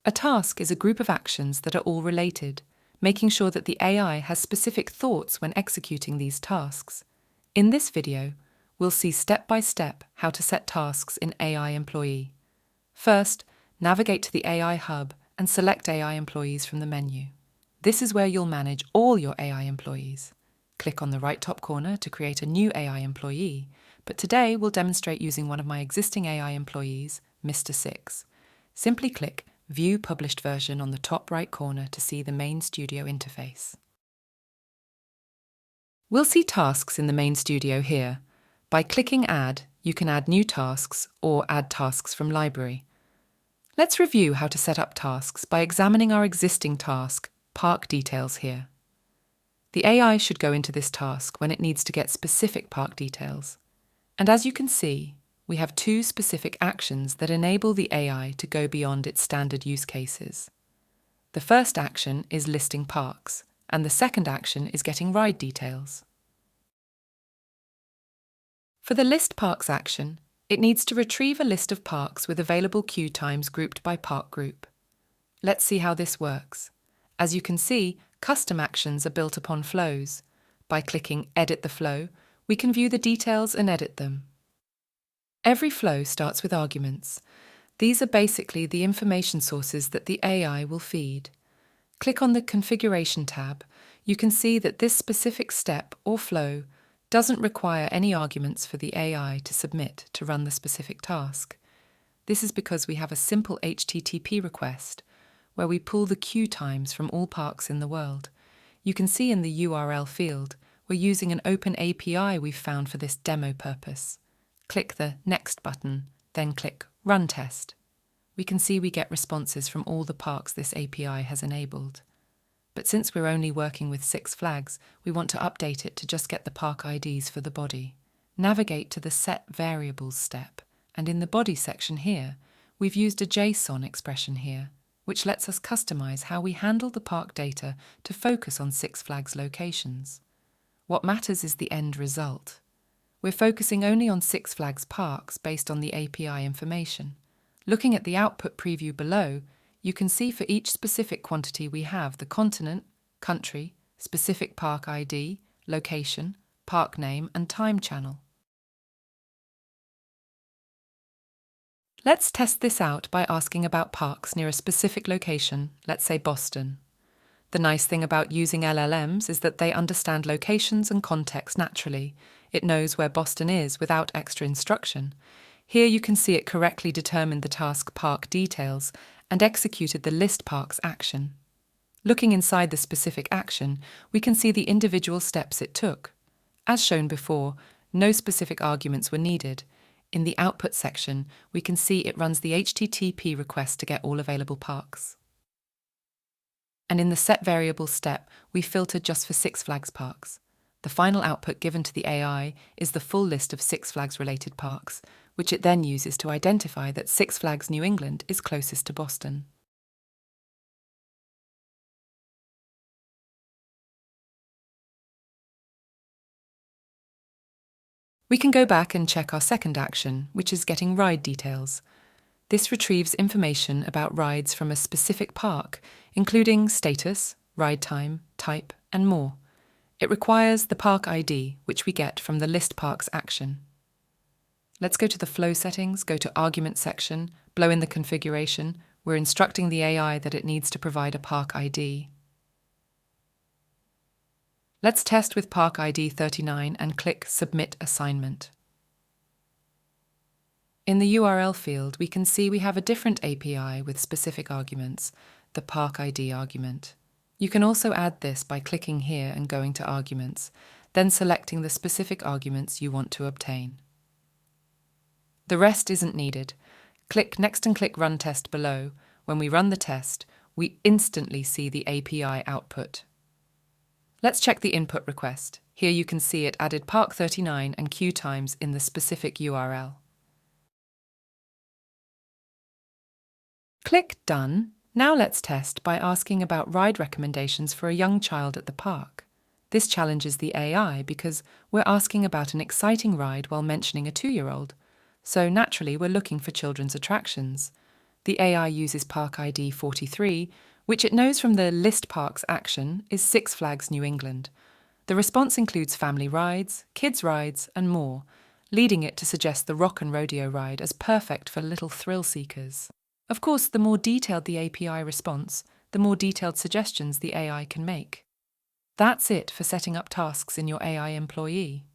A task is a group of actions that are all related, making sure that the AI has specific thoughts when executing these tasks. In this video, we'll see step by step how to set tasks in AI Employee. First, navigate to the AI Hub and select AI Employees from the menu. This is where you'll manage all your AI employees. Click on the right top corner to create a new AI employee, but today we'll demonstrate using one of my existing AI employees, Mr. Six. Simply click View Published Version on the top right corner to see the main studio interface. We'll see tasks in the main studio here. By clicking Add, you can add new tasks or add tasks from library. Let's review how to set up tasks by examining our existing task, Park Details here. The AI should go into this task when it needs to get specific park details. And as you can see, we have two specific actions that enable the AI to go beyond its standard use cases. The first action is listing parks, and the second action is getting ride details. For the List Parks action, it needs to retrieve a list of parks with available queue times grouped by park group. Let's see how this works. As you can see, custom actions are built upon flows. By clicking Edit the Flow, we can view the details and edit them. Every flow starts with arguments. These are basically the information sources that the AI will feed. Click on the Configuration tab. You can see that this specific step or flow doesn't require any arguments for the AI to submit to run the specific task. This is because we have a simple HTTP request where we pull the queue times from all parks in the world. You can see in the URL field, we're using an open API we've found for this demo purpose. Click the Next button, then click Run Test. We can see we get responses from all the parks this API has enabled. But since we're only working with Six Flags, we want to update it to just get the park IDs for the body. Navigate to the Set Variables step, and in the body section here, we've used a JSON expression here, which lets us customize how we handle the park data to focus on Six Flags locations. What matters is the end result. We're focusing only on Six Flags parks based on the API information. Looking at the output preview below, you can see for each specific quantity we have the continent, country, specific park ID, location, park name, and time channel. Let's test this out by asking about parks near a specific location, let's say Boston. The nice thing about using LLMs is that they understand locations and context naturally. It knows where Boston is without extra instruction. Here you can see it correctly determined the task Park Details and executed the List Parks action. Looking inside the specific action, we can see the individual steps it took. As shown before, no specific arguments were needed. In the output section, we can see it runs the HTTP request to get all available parks. And in the Set Variables step, we filtered just for Six Flags parks. The final output given to the AI is the full list of Six Flags related parks, which it then uses to identify that Six Flags New England is closest to Boston. We can go back and check our second action, which is getting ride details. This retrieves information about rides from a specific park, including status, ride time, type, and more. It requires the park ID, which we get from the List Parks action. Let's go to the flow settings, go to argument section, blow in the configuration. We're instructing the AI that it needs to provide a park ID. Let's test with park ID 39 and click Submit Assignment. In the URL field, we can see we have a different API with specific arguments, the park ID argument. You can also add this by clicking here and going to Arguments, then selecting the specific arguments you want to obtain. The rest isn't needed. Click Next and click Run Test below. When we run the test, we instantly see the API output. Let's check the input request. Here you can see it added Park 39 and queue times in the specific URL. Click Done. Now let's test by asking about ride recommendations for a young child at the park. This challenges the AI because we're asking about an exciting ride while mentioning a 2-year-old. So naturally we're looking for children's attractions. The AI uses Park ID 43, which it knows from the List Parks action is Six Flags New England. The response includes family rides, kids' rides, and more, leading it to suggest the Rock and Rodeo ride as perfect for little thrill seekers. Of course, the more detailed the API response, the more detailed suggestions the AI can make. That's it for setting up tasks in your AI employee.